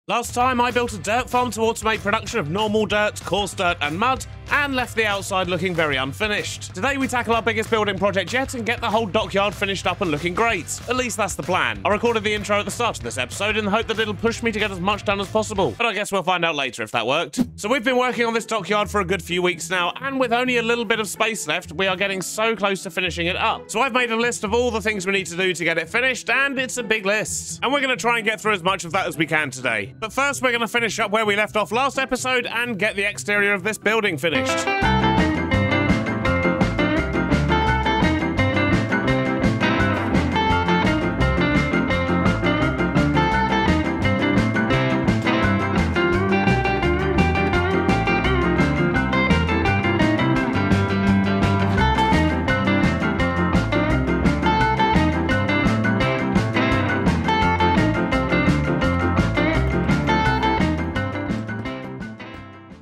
Last time I built a dirt farm to automate production of normal dirt, coarse dirt and mud, and left the outside looking very unfinished. Today we tackle our biggest building project yet and get the whole dockyard finished up and looking great. At least that's the plan. I recorded the intro at the start of this episode in the hope that it'll push me to get as much done as possible, but I guess we'll find out later if that worked. So we've been working on this dockyard for a good few weeks now, and with only a little bit of space left, we are getting so close to finishing it up. So I've made a list of all the things we need to do to get it finished, and it's a big list. And we're going to try and get through as much of that as we can today. But first we're going to finish up where we left off last episode and get the exterior of this building finished.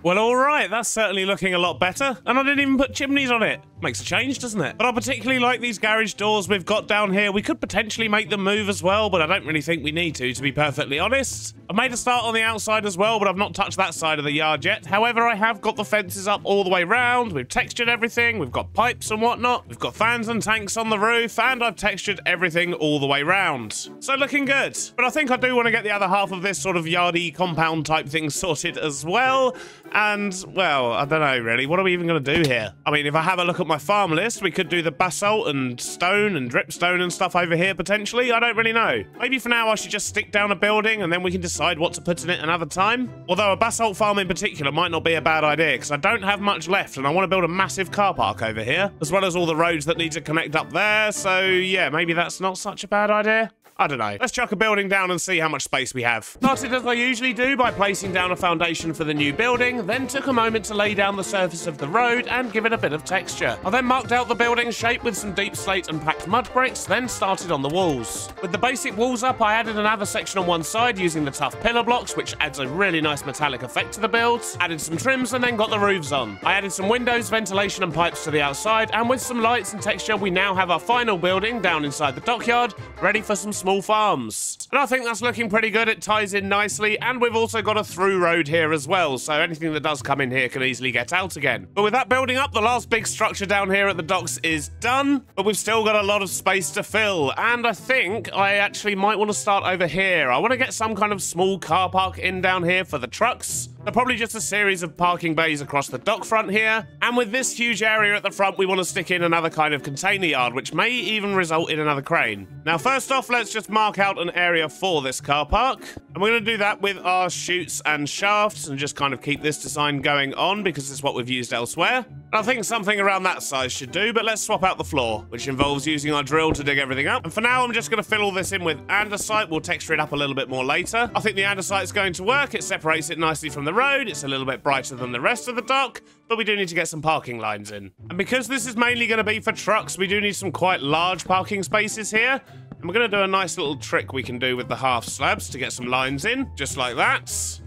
Well, alright, that's certainly looking a lot better. And I didn't even put chimneys on it. Makes a change, doesn't it? But I particularly like these garage doors we've got down here. We could potentially make them move as well, but I don't really think we need to be perfectly honest. I've made a start on the outside as well, but I've not touched that side of the yard yet. However, I have got the fences up all the way round. We've textured everything. We've got pipes and whatnot. We've got fans and tanks on the roof, and I've textured everything all the way round. So looking good. But I think I do want to get the other half of this sort of yardy compound type thing sorted as well. And, well, I don't know, really. What are we even going to do here? I mean, if I have a look at my farm list, we could do the basalt and stone and dripstone and stuff over here, potentially. I don't really know. Maybe for now I should just stick down a building and then we can decide what to put in it another time. Although a basalt farm in particular might not be a bad idea, because I don't have much left and I want to build a massive car park over here, as well as all the roads that need to connect up there. So, yeah, maybe that's not such a bad idea. I don't know. Let's chuck a building down and see how much space we have. Started as I usually do by placing down a foundation for the new building, then took a moment to lay down the surface of the road and give it a bit of texture. I then marked out the building shape with some deep slate and packed mud bricks, then started on the walls. With the basic walls up, I added another section on one side using the tough pillar blocks, which adds a really nice metallic effect to the build. Added some trims and then got the roofs on. I added some windows, ventilation and pipes to the outside, and with some lights and texture, we now have our final building down inside the dockyard, ready for some small farms. And I think that's looking pretty good. It ties in nicely, and we've also got a through road here as well, so anything that does come in here can easily get out again. But with that building up, the last big structure down here at the docks is done, but we've still got a lot of space to fill, and I think I actually might want to start over here. I want to get some kind of small car park in down here for the trucks. They're probably just a series of parking bays across the dock front here. And with this huge area at the front, we want to stick in another kind of container yard, which may even result in another crane. Now, first off, let's just mark out an area for this car park. And we're going to do that with our chutes and shafts and just kind of keep this design going on because it's what we've used elsewhere. I think something around that size should do, but let's swap out the floor, which involves using our drill to dig everything up. And for now, I'm just going to fill all this in with andesite. We'll texture it up a little bit more later. I think the andesite is going to work. It separates it nicely from the road. It's a little bit brighter than the rest of the dock, but we do need to get some parking lines in. And because this is mainly going to be for trucks, we do need some quite large parking spaces here. And we're going to do a nice little trick we can do with the half slabs to get some lines in, just like that.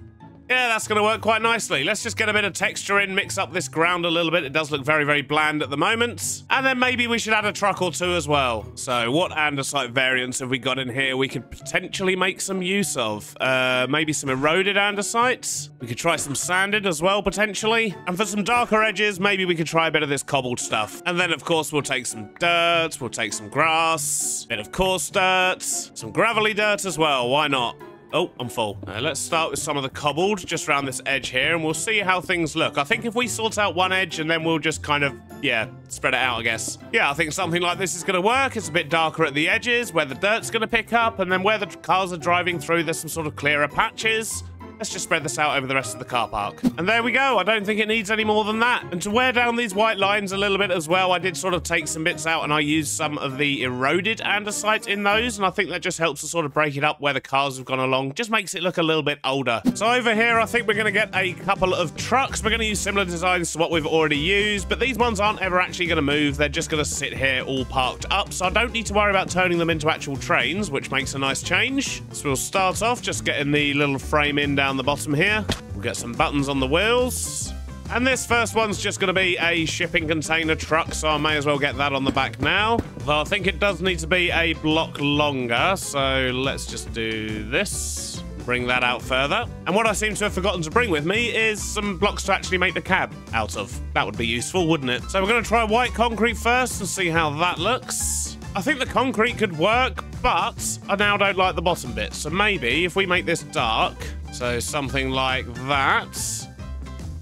Yeah, that's going to work quite nicely. Let's just get a bit of texture in, mix up this ground a little bit. It does look very, very bland at the moment. And then maybe we should add a truck or two as well. So what andesite variants have we got in here we could potentially make some use of? Maybe some eroded andesite. We could try some sanded as well, potentially. And for some darker edges, maybe we could try a bit of this cobbled stuff. And then, of course, we'll take some dirt. We'll take some grass. A bit of coarse dirt. Some gravelly dirt as well. Why not? Oh, I'm full. Let's start with some of the cobbled just around this edge here, and we'll see how things look. I think if we sort out one edge and then we'll just kind of, yeah, spread it out, I guess. Yeah, I think something like this is going to work. It's a bit darker at the edges, where the dirt's going to pick up, and then where the cars are driving through, there's some sort of clearer patches. Let's just spread this out over the rest of the car park. And there we go. I don't think it needs any more than that. And to wear down these white lines a little bit as well, I did sort of take some bits out and I used some of the eroded andesite in those. And I think that just helps to sort of break it up where the cars have gone along. Just makes it look a little bit older. So over here, I think we're going to get a couple of trucks. We're going to use similar designs to what we've already used, but these ones aren't ever actually going to move. They're just going to sit here all parked up. So I don't need to worry about turning them into actual trains, which makes a nice change. So we'll start off just getting the little frame in down the bottom here. We'll get some buttons on the wheels. And this first one's just going to be a shipping container truck, so I may as well get that on the back now. Although I think it does need to be a block longer, so let's just do this. Bring that out further. And what I seem to have forgotten to bring with me is some blocks to actually make the cab out of. That would be useful, wouldn't it? So we're going to try white concrete first and see how that looks. I think the concrete could work, but I now don't like the bottom bit. So maybe if we make this dark, so something like that.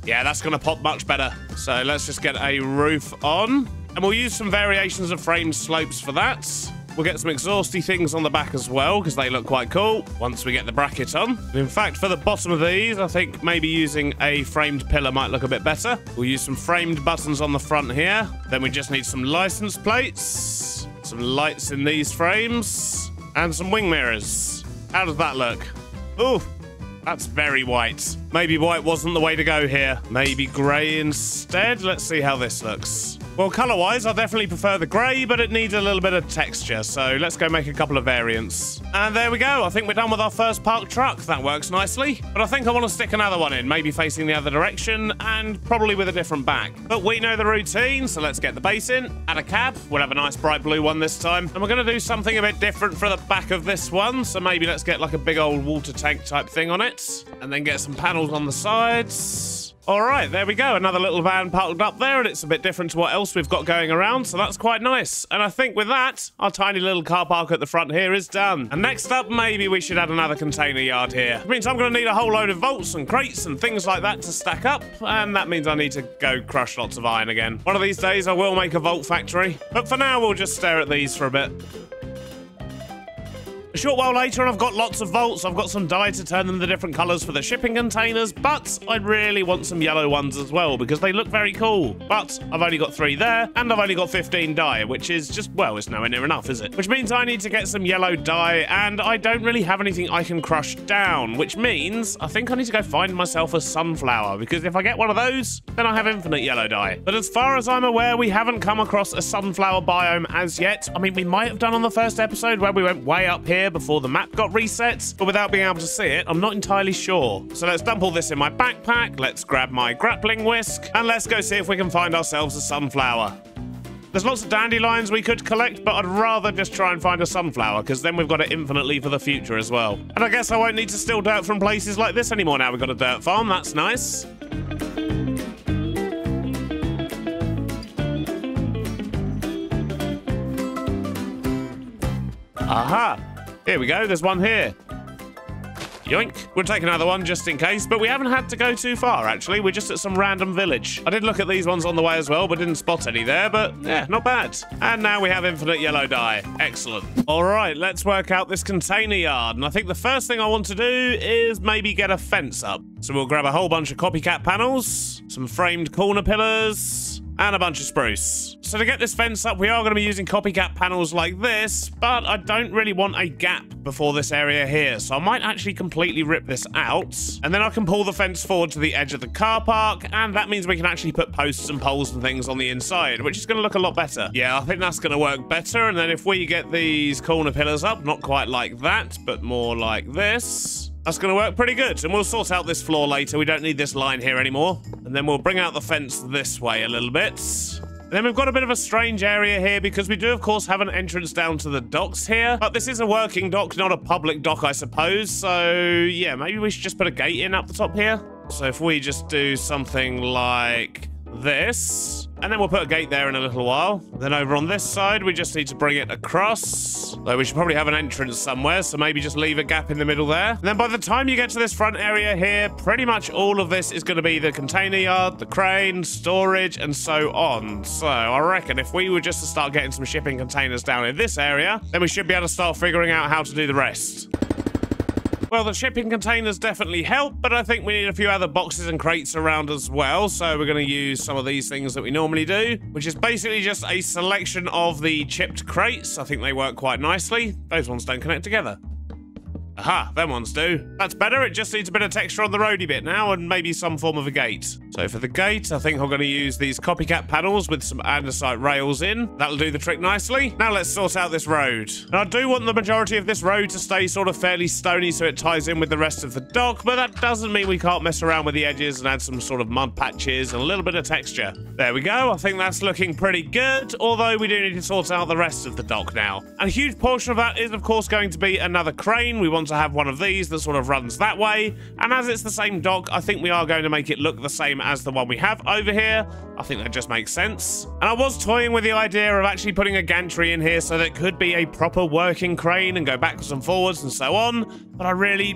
Yeah, that's going to pop much better. So let's just get a roof on. And we'll use some variations of framed slopes for that. We'll get some exhausty things on the back as well, because they look quite cool once we get the bracket on. And in fact, for the bottom of these, I think maybe using a framed pillar might look a bit better. We'll use some framed buttons on the front here. Then we just need some license plates, some lights in these frames, and some wing mirrors. How does that look? Ooh, that's very white. Maybe white wasn't the way to go here. Maybe grey instead. Let's see how this looks. Well, colour-wise, I definitely prefer the grey, but it needs a little bit of texture, so let's go make a couple of variants. And there we go. I think we're done with our first parked truck. That works nicely. But I think I want to stick another one in, maybe facing the other direction, and probably with a different back. But we know the routine, so let's get the base in. Add a cab. We'll have a nice bright blue one this time. And we're going to do something a bit different for the back of this one, so maybe let's get like a big old water tank type thing on it, and then get some panels on the sides. All right, there we go. Another little van parked up there, and it's a bit different to what else we've got going around, so that's quite nice. And I think with that, our tiny little car park at the front here is done. And next up, maybe we should add another container yard here. It means I'm going to need a whole load of vaults and crates and things like that to stack up, and that means I need to go crush lots of iron again. One of these days, I will make a vault factory, but for now, we'll just stare at these for a bit. A short while later, and I've got lots of vaults. I've got some dye to turn them the different colours for the shipping containers, but I really want some yellow ones as well because they look very cool. But I've only got 3 there, and I've only got 15 dye, which is just, well, it's nowhere near enough, is it? Which means I need to get some yellow dye, and I don't really have anything I can crush down, which means I think I need to go find myself a sunflower, because if I get one of those, then I have infinite yellow dye. But as far as I'm aware, we haven't come across a sunflower biome as yet. I mean, we might have done on the first episode where we went way up here before the map got reset, but without being able to see it, I'm not entirely sure. So let's dump all this in my backpack, let's grab my grappling whisk, and let's go see if we can find ourselves a sunflower. There's lots of dandelions we could collect, but I'd rather just try and find a sunflower, because then we've got it infinitely for the future as well. And I guess I won't need to steal dirt from places like this anymore now we've got a dirt farm. That's nice. Aha! Here we go, there's one here. Yoink. We'll take another one just in case, but we haven't had to go too far, actually. We're just at some random village. I did look at these ones on the way as well, but didn't spot any there, but yeah, not bad. And now we have infinite yellow dye. Excellent. All right, let's work out this container yard. And I think the first thing I want to do is maybe get a fence up. So we'll grab a whole bunch of copycat panels, some framed corner pillars, and a bunch of spruce. So to get this fence up, we are going to be using copycat panels like this, but I don't really want a gap before this area here, so I might actually completely rip this out, and then I can pull the fence forward to the edge of the car park, and that means we can actually put posts and poles and things on the inside, which is going to look a lot better. Yeah, I think that's going to work better, and then if we get these corner pillars up, not quite like that, but more like this, that's going to work pretty good, and we'll sort out this floor later. We don't need this line here anymore. And then we'll bring out the fence this way a little bit. And then we've got a bit of a strange area here because we do, of course, have an entrance down to the docks here. But this is a working dock, not a public dock, I suppose. So, yeah, maybe we should just put a gate in up the top here. So if we just do something like this, and then we'll put a gate there in a little while. Then over on this side, we just need to bring it across. Though we should probably have an entrance somewhere, so maybe just leave a gap in the middle there. And then by the time you get to this front area here, pretty much all of this is going to be the container yard, the crane, storage, and so on. So I reckon if we were just to start getting some shipping containers down in this area, then we should be able to start figuring out how to do the rest. Well, the shipping containers definitely help, but I think we need a few other boxes and crates around as well. So we're going to use some of these things that we normally do, which is basically just a selection of the chipped crates. I think they work quite nicely. Those ones don't connect together. Aha, them ones do. That's better. It just needs a bit of texture on the roady bit now and maybe some form of a gate. So for the gate, I think I'm going to use these copycat panels with some andesite rails in. That'll do the trick nicely. Now let's sort out this road. Now I do want the majority of this road to stay sort of fairly stony so it ties in with the rest of the dock, but that doesn't mean we can't mess around with the edges and add some sort of mud patches and a little bit of texture. There we go. I think that's looking pretty good, although we do need to sort out the rest of the dock now. And a huge portion of that is, of course, going to be another crane. We want to have one of these that sort of runs that way, and as it's the same dock, I think we are going to make it look the same as the one we have over here. I think that just makes sense. And I was toying with the idea of actually putting a gantry in here so that it could be a proper working crane and go backwards and forwards and so on, but I really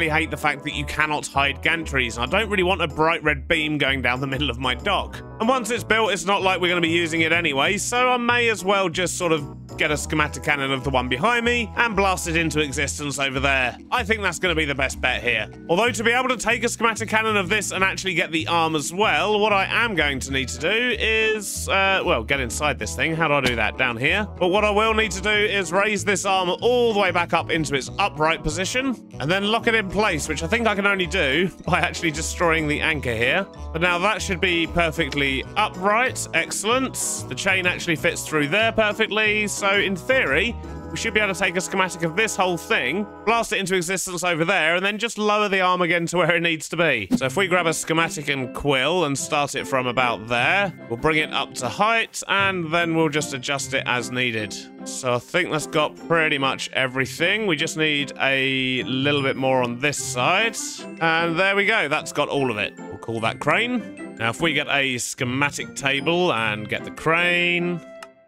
hate the fact that you cannot hide gantries, and I don't really want a bright red beam going down the middle of my dock. And once it's built, it's not like we're going to be using it anyway, so I may as well just sort of get a schematic cannon of the one behind me and blast it into existence over there. I think that's going to be the best bet here. Although to be able to take a schematic cannon of this and actually get the arm as well, what I am going to need to do is, well, get inside this thing. How do I do that? Down here. But what I will need to do is raise this arm all the way back up into its upright position and then lock it in place, which I think I can only do by actually destroying the anchor here. But now that should be perfectly upright. Excellent. The chain actually fits through there perfectly. So in theory, we should be able to take a schematic of this whole thing, blast it into existence over there, and then just lower the arm again to where it needs to be. So if we grab a schematic and quill and start it from about there, we'll bring it up to height, and then we'll just adjust it as needed. So I think that's got pretty much everything. We just need a little bit more on this side. And there we go. That's got all of it. We'll call that crane. Now, if we get a schematic table and get the crane,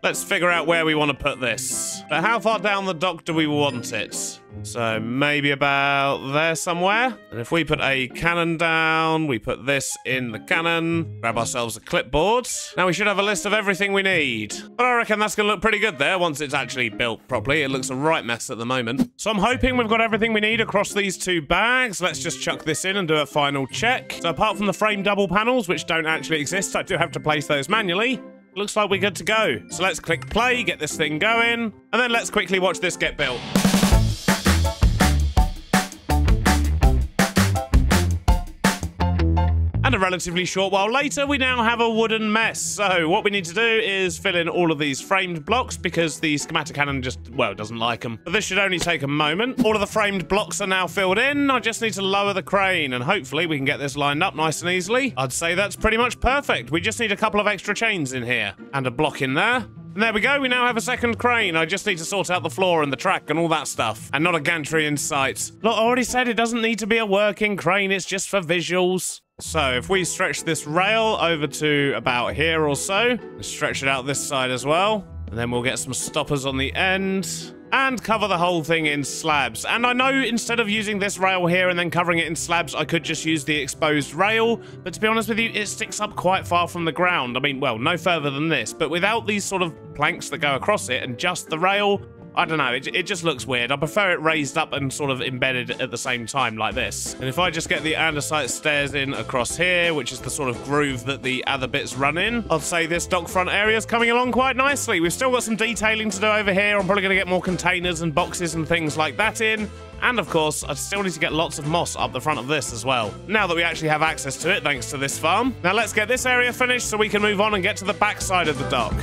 let's figure out where we want to put this. But how far down the dock do we want it? So maybe about there somewhere. And if we put a cannon down, we put this in the cannon, grab ourselves a clipboard. Now we should have a list of everything we need. But I reckon that's going to look pretty good there once it's actually built properly. It looks a right mess at the moment. So I'm hoping we've got everything we need across these two bags. Let's just chuck this in and do a final check. So apart from the frame double panels, which don't actually exist, I do have to place those manually. Looks like we're good to go. So let's click play, get this thing going, and then let's quickly watch this get built. And a relatively short while later, we now have a wooden mess. So what we need to do is fill in all of these framed blocks because the schematic cannon just, well, doesn't like them. But this should only take a moment. All of the framed blocks are now filled in. I just need to lower the crane and hopefully we can get this lined up nice and easily. I'd say that's pretty much perfect. We just need a couple of extra chains in here and a block in there. And there we go, we now have a second crane. I just need to sort out the floor and the track and all that stuff. And not a gantry in sight. Look, I already said it doesn't need to be a working crane, it's just for visuals. So if we stretch this rail over to about here or so, stretch it out this side as well, and then we'll get some stoppers on the end and cover the whole thing in slabs. And I know instead of using this rail here and then covering it in slabs, I could just use the exposed rail, but to be honest with you, it sticks up quite far from the ground. I mean, well, no further than this, but without these sort of planks that go across it and just the rail, I don't know, it just looks weird. I prefer it raised up and sort of embedded at the same time like this. And if I just get the andesite stairs in across here, which is the sort of groove that the other bits run in, I'd say this dock front area is coming along quite nicely. We've still got some detailing to do over here. I'm probably going to get more containers and boxes and things like that in. And of course, I still need to get lots of moss up the front of this as well, now that we actually have access to it thanks to this farm. Now let's get this area finished so we can move on and get to the back side of the dock.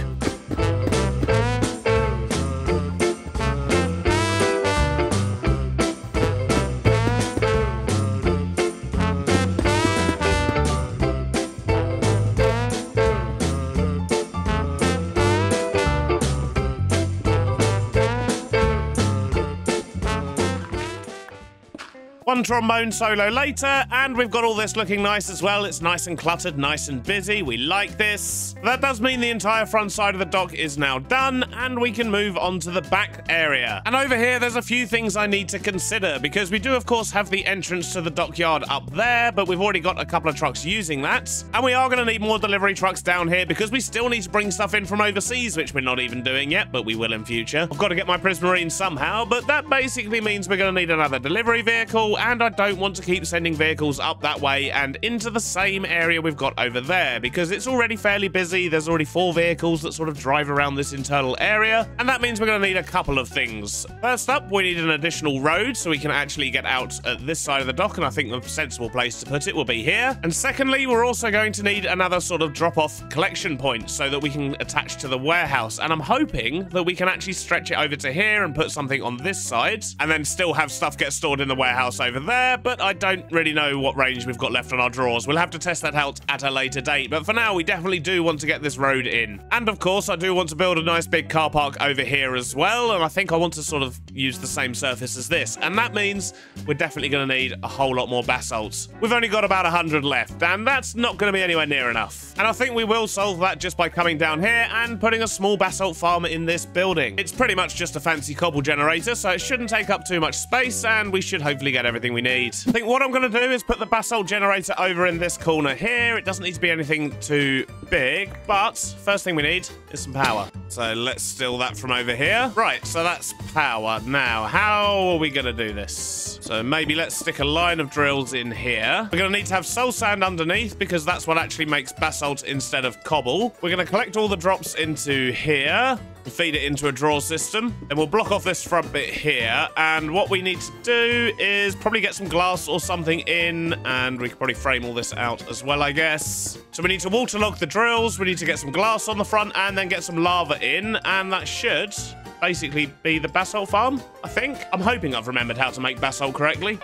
One trombone solo later, and we've got all this looking nice as well. It's nice and cluttered, nice and busy. We like this. That does mean the entire front side of the dock is now done, and we can move on to the back area. And over here, there's a few things I need to consider, because we do, of course, have the entrance to the dockyard up there, but we've already got a couple of trucks using that. And we are going to need more delivery trucks down here, because we still need to bring stuff in from overseas, which we're not even doing yet, but we will in future. I've got to get my prismarine somehow, but that basically means we're going to need another delivery vehicle, and I don't want to keep sending vehicles up that way and into the same area we've got over there, because it's already fairly busy. There's already 4 vehicles that sort of drive around this internal area, and that means we're going to need a couple of things. First up, we need an additional road so we can actually get out at this side of the dock, and I think the sensible place to put it will be here. And secondly, we're also going to need another sort of drop-off collection point so that we can attach to the warehouse, and I'm hoping that we can actually stretch it over to here and put something on this side, and then still have stuff get stored in the warehouse over there, but I don't really know what range we've got left on our drawers. We'll have to test that out at a later date, but for now, we definitely do want to get this road in. And of course, I do want to build a nice big car park over here as well, and I think I want to sort of use the same surface as this, and that means we're definitely going to need a whole lot more basalt. We've only got about 100 left, and that's not going to be anywhere near enough. And I think we will solve that just by coming down here and putting a small basalt farm in this building. It's pretty much just a fancy cobble generator, so it shouldn't take up too much space, and we should hopefully get everything we need. I think what I'm going to do is put the basalt generator over in this corner here. It doesn't need to be anything too big, but first thing we need is some power. So let's steal that from over here. Right, so that's power. Now, how are we going to do this? So maybe let's stick a line of drills in here. We're going to need to have soul sand underneath because that's what actually makes basalt instead of cobble. We're going to collect all the drops into here and feed it into a draw system. Then we'll block off this front bit here. And what we need to do is probably get some glass or something in, and we could probably frame all this out as well, I guess. So we need to waterlog the drills. We need to get some glass on the front and then get some lava in, and that should basically be the basalt farm, I think. I'm hoping I've remembered how to make basalt correctly.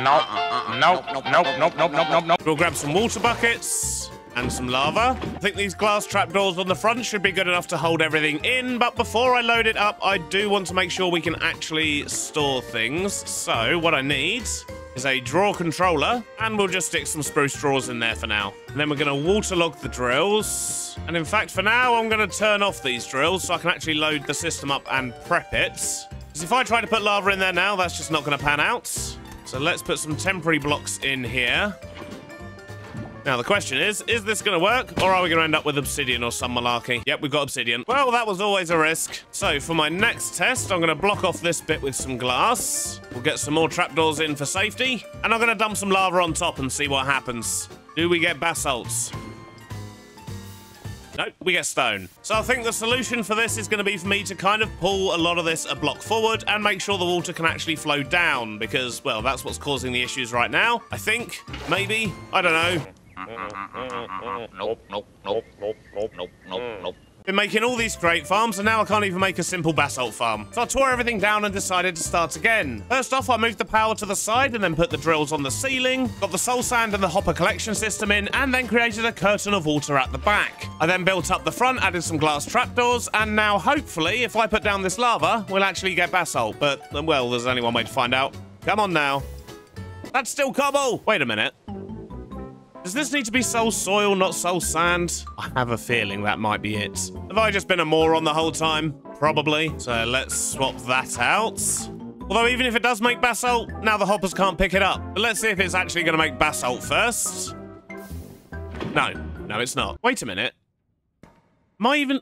Nope. We'll grab some water buckets and some lava. I think these glass trapdoors on the front should be good enough to hold everything in, but before I load it up, I do want to make sure we can actually store things. So what I need is a drawer controller, and we'll just stick some spruce drawers in there for now. And then we're going to waterlog the drills. And in fact, for now, I'm going to turn off these drills so I can actually load the system up and prep it. Because if I try to put lava in there now, that's just not going to pan out. So let's put some temporary blocks in here. Now, the question is this going to work, or are we going to end up with obsidian or some malarkey? Yep, we've got obsidian. Well, that was always a risk. So, for my next test, I'm going to block off this bit with some glass. We'll get some more trapdoors in for safety. And I'm going to dump some lava on top and see what happens. Do we get basalts? Nope, we get stone. So I think the solution for this is going to be for me to kind of pull a lot of this a block forward and make sure the water can actually flow down, because, well, that's what's causing the issues right now. I think, maybe, I don't know. Nope. Been making all these great farms, and now I can't even make a simple basalt farm. So I tore everything down and decided to start again. First off, I moved the power to the side and then put the drills on the ceiling, got the soul sand and the hopper collection system in, and then created a curtain of water at the back. I then built up the front, added some glass trapdoors, and now hopefully, if I put down this lava, we'll actually get basalt. But, well, there's only one way to find out. Come on now. That's still cobble! Wait a minute. Does this need to be soul soil, not soul sand? I have a feeling that might be it. Have I just been a moron the whole time? Probably. So let's swap that out. Although even if it does make basalt, now the hoppers can't pick it up. But let's see if it's actually going to make basalt first. No, it's not. Wait a minute. Am I even...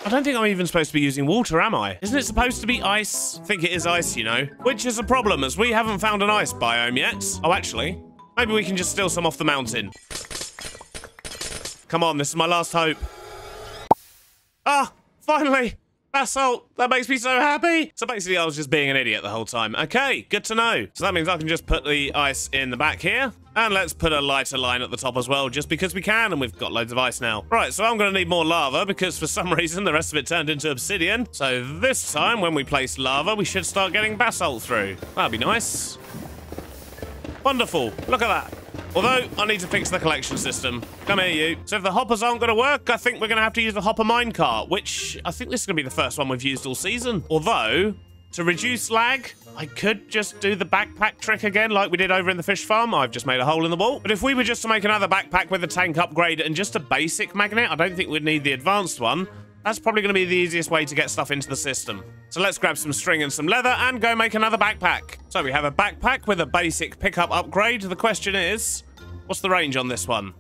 I don't think I'm even supposed to be using water, am I? Isn't it supposed to be ice? I think it is ice, you know. Which is a problem, as we haven't found an ice biome yet. Oh, actually... maybe we can just steal some off the mountain. Come on, this is my last hope. Ah, finally! Basalt! That makes me so happy! So basically, I was just being an idiot the whole time. Okay, good to know. So that means I can just put the ice in the back here. And let's put a lighter line at the top as well, just because we can, and we've got loads of ice now. Right, so I'm going to need more lava, because for some reason, the rest of it turned into obsidian. So this time, when we place lava, we should start getting basalt through. That'd be nice. Wonderful. Look at that. Although, I need to fix the collection system. Come here, you. So if the hoppers aren't going to work, I think we're going to have to use the hopper minecart, which I think this is going to be the first one we've used all season. Although, to reduce lag, I could just do the backpack trick again like we did over in the fish farm. I've just made a hole in the wall. But if we were just to make another backpack with a tank upgrade and just a basic magnet, I don't think we'd need the advanced one. That's probably going to be the easiest way to get stuff into the system. So let's grab some string and some leather and go make another backpack. So we have a backpack with a basic pickup upgrade. The question is, what's the range on this one?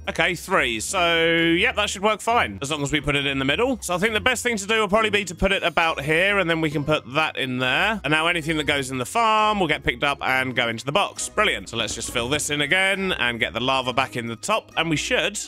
Okay, 3. So, yep, that should work fine, as long as we put it in the middle. So I think the best thing to do will probably be to put it about here, and then we can put that in there. And now anything that goes in the farm will get picked up and go into the box. Brilliant. So let's just fill this in again and get the lava back in the top, and we should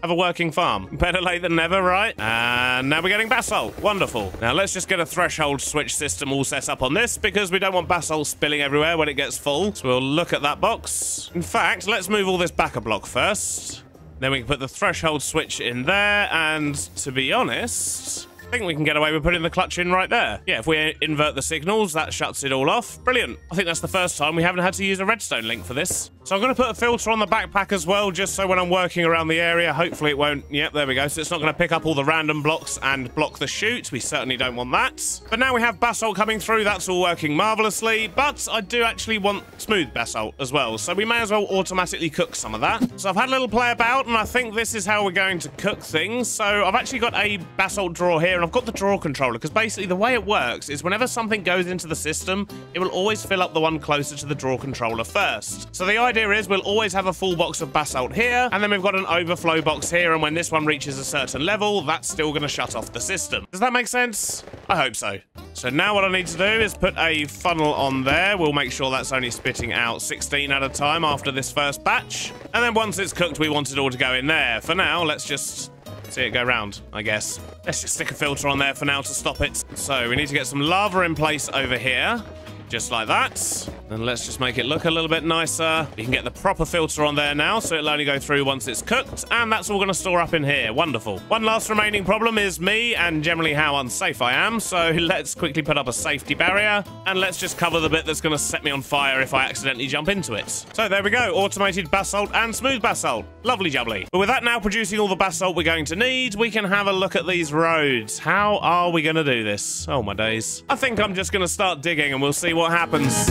have a working farm. Better late than never, right? And now we're getting basalt. Wonderful. Now let's just get a threshold switch system all set up on this, because we don't want basalt spilling everywhere when it gets full. So we'll look at that box. In fact, let's move all this back a block first. Then we can put the threshold switch in there, and to be honest, I think we can get away with putting the clutch in right there. Yeah, if we invert the signals, that shuts it all off. Brilliant. I think that's the first time we haven't had to use a redstone link for this. So I'm going to put a filter on the backpack as well, just so when I'm working around the area, hopefully it won't... Yep, there we go. So it's not going to pick up all the random blocks and block the chute. We certainly don't want that. But now we have basalt coming through. That's all working marvelously. But I do actually want smooth basalt as well. So we may as well automatically cook some of that. So I've had a little play about, and I think this is how we're going to cook things. So I've actually got a basalt drawer here, and I've got the drawer controller, because basically the way it works is whenever something goes into the system, it will always fill up the one closer to the drawer controller first. So the idea is we'll always have a full box of basalt here, and then we've got an overflow box here, and when this one reaches a certain level, that's still going to shut off the system. Does that make sense? I hope so. So now what I need to do is put a funnel on there. We'll make sure that's only spitting out 16 at a time after this first batch. And then once it's cooked, we want it all to go in there. For now, let's just see it go round, I guess. Let's just stick a filter on there for now to stop it. So we need to get some lava in place over here. Just like that. And let's just make it look a little bit nicer. You can get the proper filter on there now, so it'll only go through once it's cooked. And that's all going to store up in here. Wonderful. One last remaining problem is me and generally how unsafe I am. So let's quickly put up a safety barrier. And let's just cover the bit that's going to set me on fire if I accidentally jump into it. So there we go. Automated basalt and smooth basalt. Lovely jubbly. But with that now producing all the basalt we're going to need, we can have a look at these roads. How are we going to do this? Oh my days. I think I'm just going to start digging and we'll see what happens.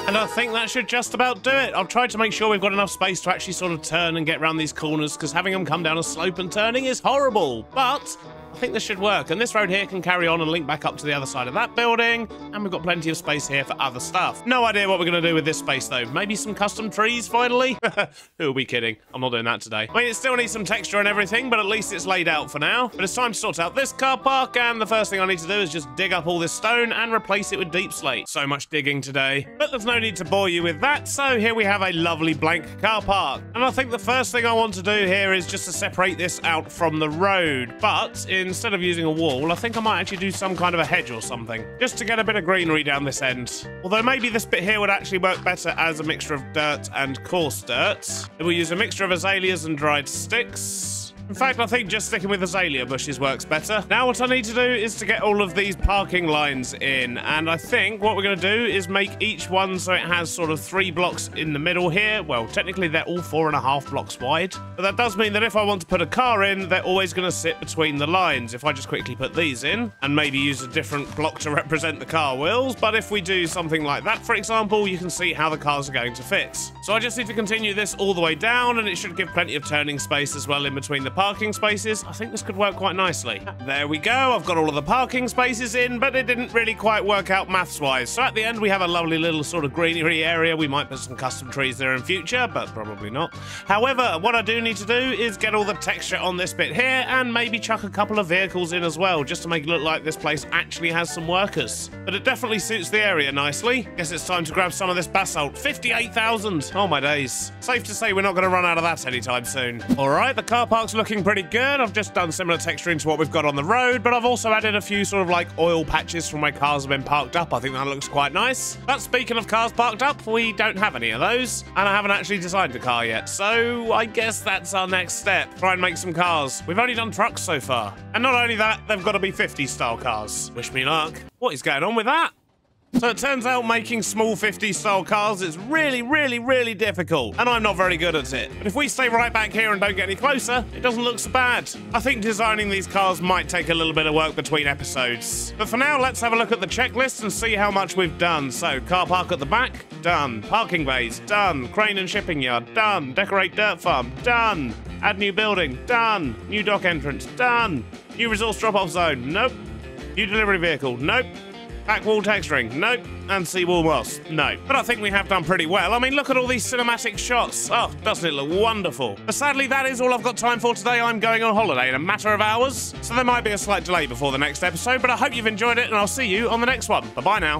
And I think that should just about do it. I've tried to make sure we've got enough space to actually sort of turn and get around these corners, because having them come down a slope and turning is horrible. But I think this should work, and this road here can carry on and link back up to the other side of that building, and we've got plenty of space here for other stuff. No idea what we're going to do with this space, though. Maybe some custom trees, finally? Who are we kidding? I'm not doing that today. I mean, it still needs some texture and everything, but at least it's laid out for now. But it's time to sort out this car park, and the first thing I need to do is just dig up all this stone and replace it with deep slate. So much digging today. But there's no need to bore you with that, so here we have a lovely blank car park. And I think the first thing I want to do here is just to separate this out from the road. But instead of using a wall, I think I might actually do some kind of a hedge or something, just to get a bit of greenery down this end. Although maybe this bit here would actually work better as a mixture of dirt and coarse dirt. We'll use a mixture of azaleas and dried sticks. In fact, I think just sticking with azalea bushes works better. Now what I need to do is to get all of these parking lines in, and I think what we're going to do is make each one so it has sort of 3 blocks in the middle here. Well, technically they're all 4.5 blocks wide, but that does mean that if I want to put a car in, they're always going to sit between the lines. If I just quickly put these in, and maybe use a different block to represent the car wheels, but if we do something like that, for example, you can see how the cars are going to fit. So I just need to continue this all the way down, and it should give plenty of turning space as well in between the parking spaces. I think this could work quite nicely. There we go. I've got all of the parking spaces in, but it didn't really quite work out maths-wise. So at the end, we have a lovely little sort of greenery area. We might put some custom trees there in future, but probably not. However, what I do need to do is get all the texture on this bit here and maybe chuck a couple of vehicles in as well, just to make it look like this place actually has some workers. But it definitely suits the area nicely. Guess it's time to grab some of this basalt. 58,000. Oh my days. Safe to say we're not going to run out of that anytime soon. All right, the car park's looking pretty good. I've just done similar texturing to what we've got on the road, but I've also added a few sort of like oil patches from where cars have been parked up. I think that looks quite nice. But speaking of cars parked up, we don't have any of those, and I haven't actually designed a car yet, so I guess that's our next step. Try and make some cars. We've only done trucks so far. And not only that, they've got to be 50s style cars. Wish me luck. What is going on with that? So it turns out making small 50s style cars is really difficult, and I'm not very good at it. But if we stay right back here and don't get any closer, it doesn't look so bad. I think designing these cars might take a little bit of work between episodes. But for now, let's have a look at the checklist and see how much we've done. So, car park at the back, done. Parking bays, done. Crane and shipping yard, done. Decorate dirt farm, done. Add new building, done. New dock entrance, done. New resource drop-off zone, nope. New delivery vehicle, nope. Back wall texturing, nope. And seawall moss, no. But I think we have done pretty well. I mean, look at all these cinematic shots. Oh, doesn't it look wonderful? But sadly, that is all I've got time for today. I'm going on holiday in a matter of hours, so there might be a slight delay before the next episode, but I hope you've enjoyed it, and I'll see you on the next one. Bye-bye now.